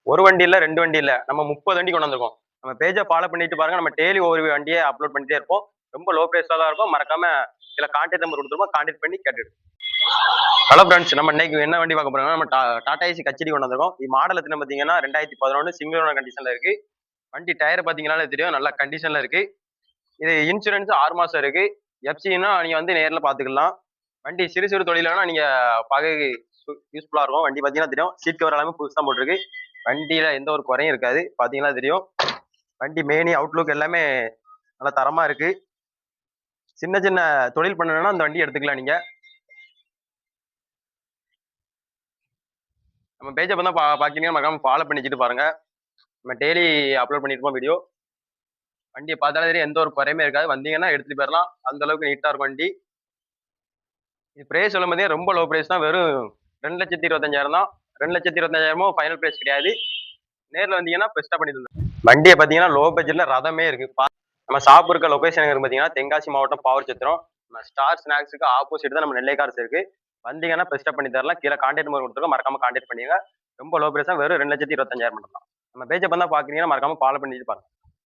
ஒரு வண்டி இல்ல, 2 வண்டி இல்ல. நம்ம 30 வண்டி கொண்டு வந்திருக்கோம். நம்ம பேஜ ஃபாலோ பண்ணிட்டு பாருங்க. நம்ம டெய்லி ஒவ்வொரு வண்டிய அப்லோட் பண்ணிட்டே இருப்போம். ரொம்ப லோ பிரைஸ்ல தான் இருக்கும். மறக்காம இதுல கான்டாக்ட் நம்பர் குடுத்துருப்போம். கான்டாக்ட் பண்ணி கேட்டுட்டு. ஹலோ ஃபிரெண்ட்ஸ், நம்ம இன்னைக்கு என்ன வண்டி பார்க்க போறோம்னா, நம்ம டாடா ஏசி கச்சேரி கொண்டு வந்திருக்கோம். இது மாடல் எத்தனை பார்த்தீங்கன்னா 2011 சிங்கிள் ஓனர் கண்டிஷன்ல இருக்கு. வண்டி டயர் பார்த்தீங்கன்னாலே தெரியும், நல்ல கண்டிஷன்ல இருக்கு. இது இன்சூரன்ஸ் 6 மாசம் இருக்கு. எஃப்சின்னா நீங்க வந்து நேர்ல பாத்துக்கலாம். வண்டி சிறு சிறு தொழிலானா நீங்க பார்க்க யூஸ்ஃபுல்லா இருக்கும். வண்டி பாத்தீங்கன்னா தெரியும், சீட் கவர் எல்லாமே புதுசா போட்டிருக்கு. வண்டியில எந்த ஒரு குறையும் இருக்காது. பாத்தீங்கன்னா தெரியும். வண்டி மேனி அவுட்லுக் எல்லாமே நல்ல தரமா இருக்கு. சின்ன சின்ன தொழில் பண்ணணும்னா அந்த வண்டி எடுத்துக்கலாம் நீங்க. நம்ம பேஜை தான் பாத்தீங்கன்னா மறக்காம ஃபாலோ பண்ணிக்கிட்டு பாருங்க. நம்ம டெய்லி அப்லோட் பண்ணிருப்போம் வீடியோ. வண்டியை பார்த்தாலே தெரியும், எந்த ஒரு குறையுமே இருக்காது. வந்தீங்கன்னா எடுத்துட்டு போயிடலாம். அந்த அளவுக்கு நீட்டா இருக்கும் வண்டி. இது பிரைஸ் சொல்லும் போதே ரொம்ப லோ பிரைஸ் தான். வெறும் 2,25,000 தான். 2,25,000 ஃபைனல் பிரைஸ் கிடையாது. நேர்ல வந்தீங்கன்னா பெஸ்டா பண்ணி தந்துடும். வண்டியை பாத்தீங்கன்னா லோ பட்ஜெட்ல ரதமே இருக்கு. நம்ம ஷாப் இருக்க லொகேஷன் பாத்தீங்கன்னா தென்காசி மாவட்டம் பாவூர் சத்திரம். நம்ம ஸ்டார் ஸ்நாக்ஸுக்கு ஆப்போசிட் தான் நம்ம நெல்லை கார்ஸ் இருக்கு. வந்தீங்கன்னா பெஸ்டா பண்ணி தரலாம். கீழே கான்டாக்ட் நம்பர் கொடுத்துருக்கோம், மறக்காம கான்டாக்ட் பண்ணுங்க. ரொம்ப லோ பிரைஸ் தான். வெறும் 2,25,000 மட்டும் தான். நம்ம பேஜை பார்த்தா பாக்குறீங்கன்னா மறக்காம ஃபாலோ பண்ணிட்டு பாருங்க.